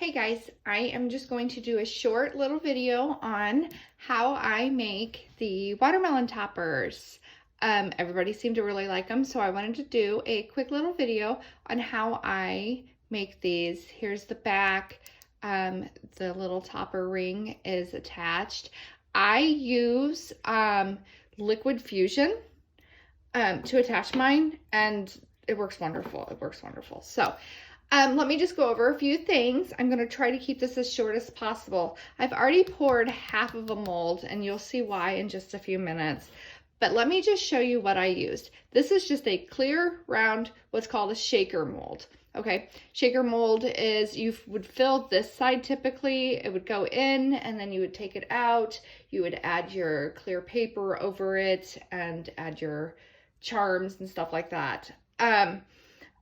Hey guys, I am just going to do a short little video on how I make the watermelon toppers. Everybody seemed to really like them, so I wanted to do a quick little video on how I make these. Here's the back. The little topper ring is attached. I use liquid fusion to attach mine, and it works wonderful. It works wonderful. So let me just go over a few things. I'm going to try to keep this as short as possible. I've already poured half of a mold, and you'll see why in just a few minutes. But let me just show you what I used. This is just a clear, round, what's called a shaker mold. Okay, shaker mold is, you would fill this side typically, it would go in, and then you would take it out. You would add your clear paper over it and add your charms and stuff like that.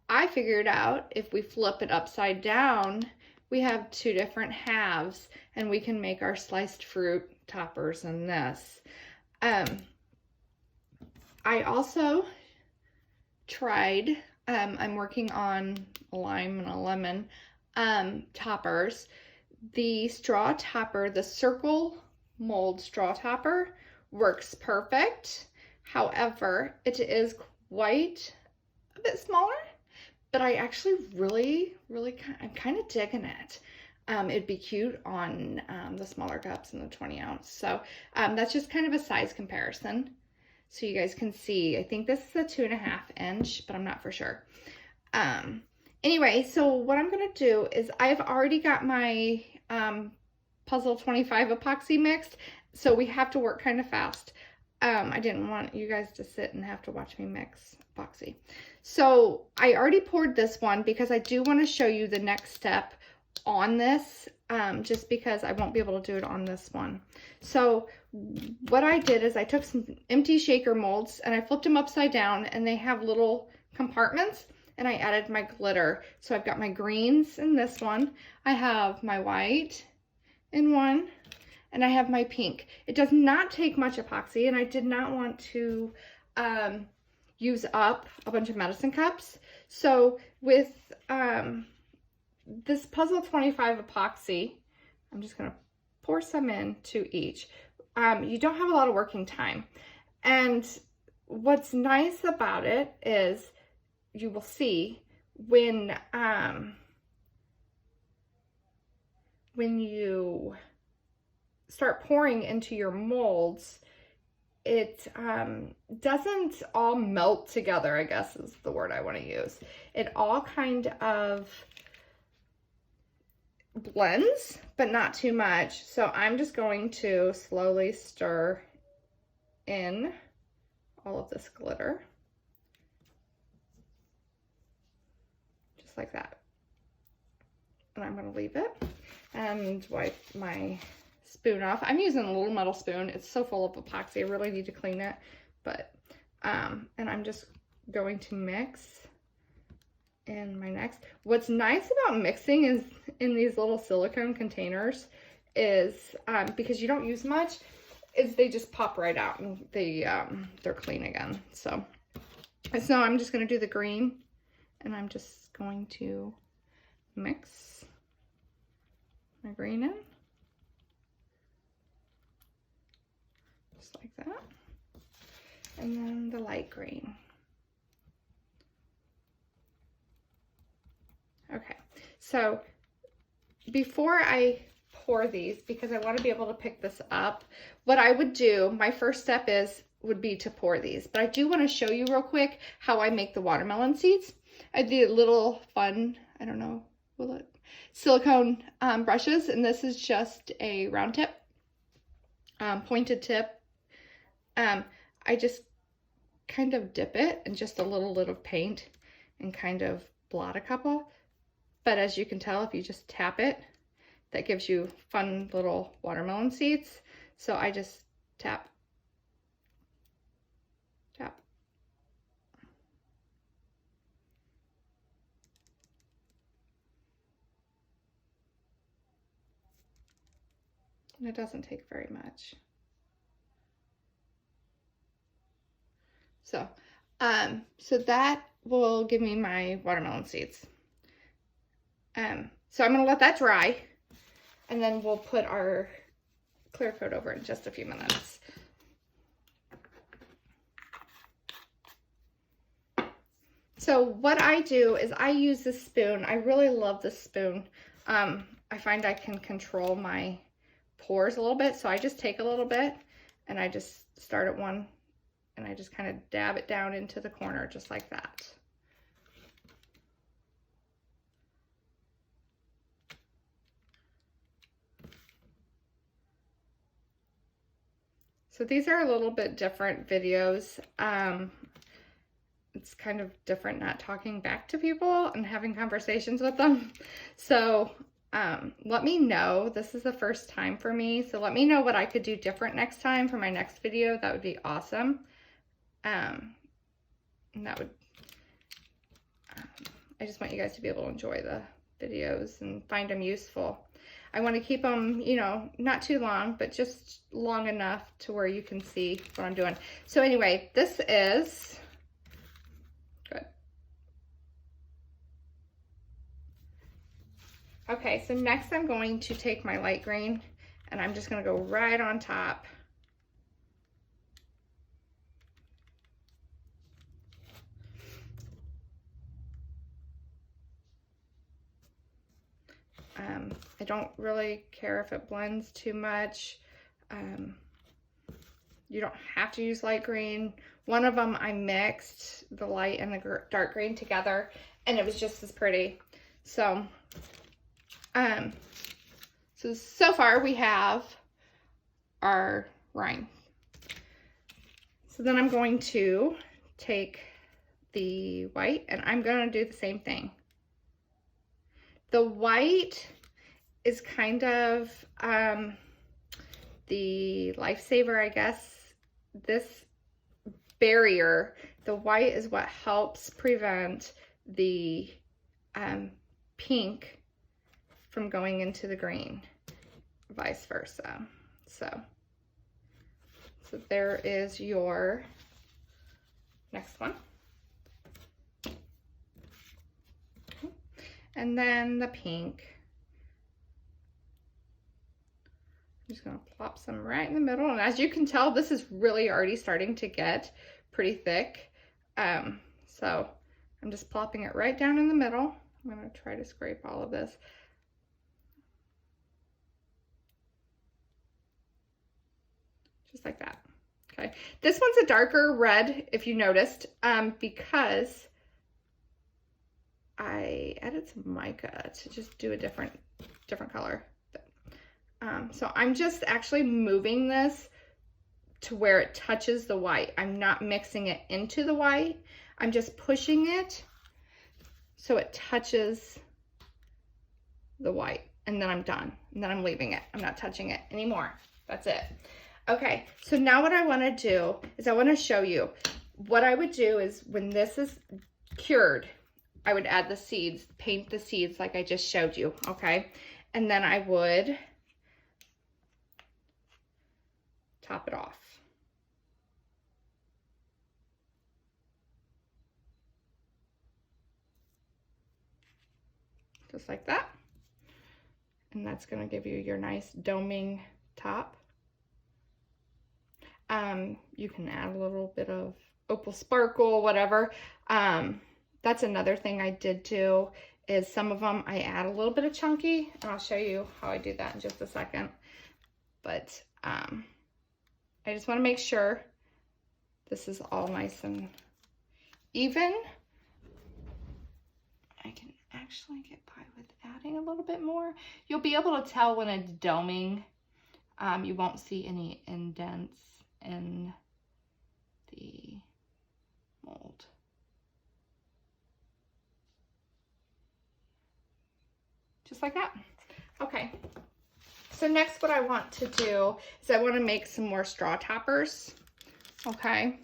I figured out if we flip it upside down, we have two different halves, and we can make our sliced fruit toppers in this. I also tried, I'm working on a lime and a lemon toppers. The straw topper, the circle mold straw topper, works perfect. However, it is quite a bit smaller, but I actually I'm kind of digging it. It'd be cute on the smaller cups and the 20 ounce. So that's just kind of a size comparison. So you guys can see, I think this is a 2.5 inch, but I'm not for sure. Anyway, so what I'm gonna do is I've already got my Puzzle 25 epoxy mixed, so we have to work kind of fast. I didn't want you guys to sit and have to watch me mix epoxy. So I already poured this one because I do want to show you the next step on this, just because I won't be able to do it on this one. So what I did is I took some empty shaker molds and I flipped them upside down, and they have little compartments, and I added my glitter. So I've got my greens in this one. I have my white in one, and I have my pink. It does not take much epoxy, and I did not want to use up a bunch of medicine cups. So with this Puzzle 25 epoxy, I'm just gonna pour some in to each. You don't have a lot of working time. And what's nice about it is you will see when you start pouring into your molds, it doesn't all melt together, I guess is the word I want to use. It all kind of blends, but not too much. So I'm just going to slowly stir in all of this glitter, just like that. And I'm going to leave it and wipe my spoon off. I'm using a little metal spoon. It's so full of epoxy. I really need to clean it. But, and I'm just going to mix in my next. What's nice about mixing is in these little silicone containers is, because you don't use much, is they just pop right out and they're clean again. So I'm just going to do the green, and I'm just going to mix my green in. Just like that. And then the light green. Okay, so before I pour these, because I want to be able to pick this up, what I would do, my first step would be to pour these. But I do want to show you real quick how I make the watermelon seeds. I did little fun, I don't know, silicone brushes, and this is just a round tip, pointed tip. I just kind of dip it in just a little of paint and kind of blot a couple. But as you can tell, if you just tap it, that gives you fun little watermelon seeds. So I just tap, tap. And it doesn't take very much. So, so that will give me my watermelon seeds. So I'm gonna let that dry, and then we'll put our clear coat over in just a few minutes. So what I do is I use this spoon. I really love this spoon. I find I can control my pores a little bit. So I just take a little bit and I just start at one and I just kind of dab it down into the corner just like that. So these are a little bit different videos. It's kind of different not talking back to people and having conversations with them. So let me know. This is the first time for me. So let me know what I could do different next time for my next video. That would be awesome. And that would, I just want you guys to be able to enjoy the videos and find them useful. I want to keep them, you know, not too long, but just long enough to where you can see what I'm doing. So anyway, this is good. Okay, so next I'm going to take my light green and I'm just going to go right on top. I don't really care if it blends too much. You don't have to use light green. One of them I mixed the light and the dark green together and it was just as pretty. So, so far we have our rind. So then I'm going to take the white and I'm going to do the same thing. The white is kind of the lifesaver, I guess. This barrier, the white is what helps prevent the pink from going into the green, vice versa. So there is your next one. And then the pink. I'm just gonna plop some right in the middle. And as you can tell, this is really already starting to get pretty thick. So I'm just plopping it right down in the middle. I'm gonna try to scrape all of this. Just like that, okay? This one's a darker red, if you noticed, because I added some mica to just do a different color. So I'm just actually moving this to where it touches the white. I'm not mixing it into the white. I'm just pushing it so it touches the white. And then I'm done. And then I'm leaving it. I'm not touching it anymore. That's it. Okay, so now what I want to do is I want to show you. What I would do is when this is cured, I would add the seeds, paint the seeds like I just showed you, okay? And then I would top it off. Just like that. And that's gonna give you your nice doming top. You can add a little bit of opal sparkle, whatever. That's another thing I did too, is some of them I add a little bit of chunky, and I'll show you how I do that in just a second. But I just want to make sure this is all nice and even. I can actually get by with adding a little bit more. You'll be able to tell when it's doming. You won't see any indents in the mold. Just like that. Okay. So next what I want to do is I want to make some more straw toppers. Okay.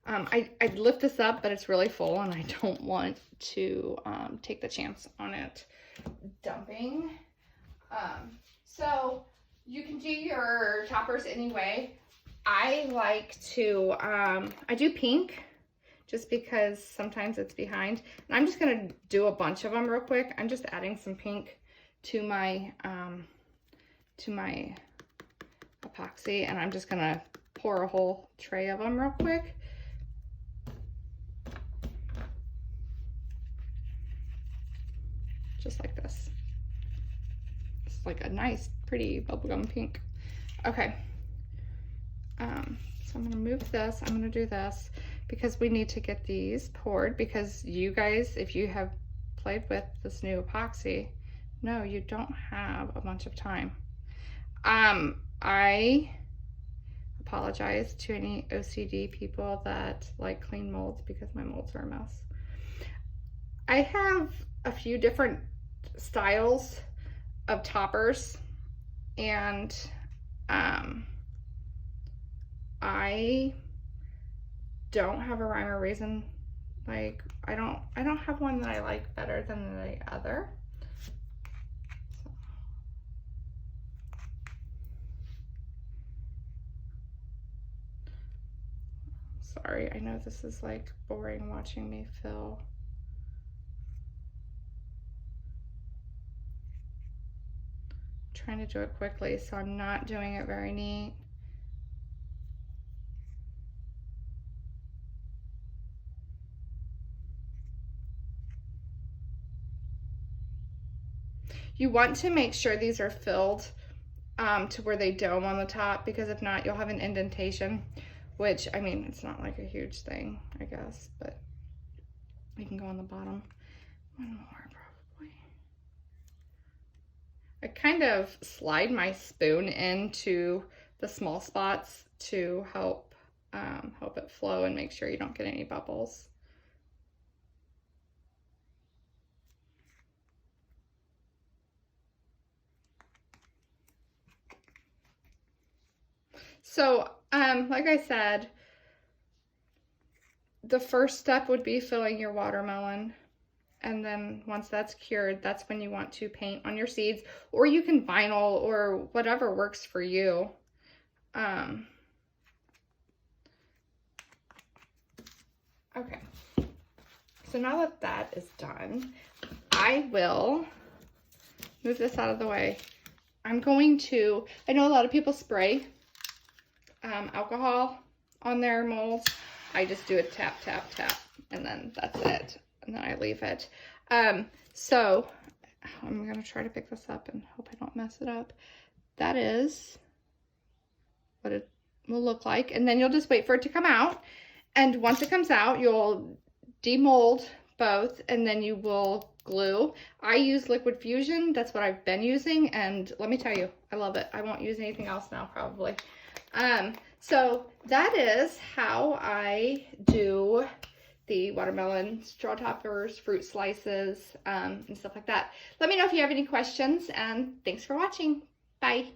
I'd lift this up, but it's really full and I don't want to take the chance on it dumping. So you can do your toppers anyway. I like to, I do pink just because sometimes it's behind. And I'm just gonna do a bunch of them real quick. I'm just adding some pink to my epoxy, and I'm just gonna pour a whole tray of them real quick. Just like this. It's like a nice, pretty bubblegum pink. Okay. So I'm gonna move this. I'm gonna do this because we need to get these poured, because you guys, if you have played with this new epoxy, no, you don't have a bunch of time. I apologize to any OCD people that like clean molds, because my molds are a mess. I have a few different styles of toppers, and I don't have a rhyme or reason. Like, I don't have one that I like better than the other. Sorry, I know this is like boring watching me fill. I'm trying to do it quickly, so I'm not doing it very neat. You want to make sure these are filled to where they dome on the top, because if not, you'll have an indentation, which, I mean, it's not like a huge thing, I guess, but you can go on the bottom. One more, probably. I kind of slide my spoon into the small spots to help it flow and make sure you don't get any bubbles. So, like I said, the first step would be filling your watermelon. And then once that's cured, that's when you want to paint on your seeds, or you can vinyl or whatever works for you. Okay, so now that that is done, I will move this out of the way. I'm going to, I know a lot of people spray alcohol on their molds. I just do a tap, tap, tap, and then that's it. And then I leave it. So I'm gonna try to pick this up and hope I don't mess it up. That is what it will look like. And then you'll just wait for it to come out. And once it comes out, you'll demold both, and then you will glue. I use Liquid Fusion. That's what I've been using. And let me tell you, I love it. I won't use anything else now, probably. So that is how I do the watermelon straw toppers, fruit slices, and stuff like that. Let me know if you have any questions, and thanks for watching. Bye.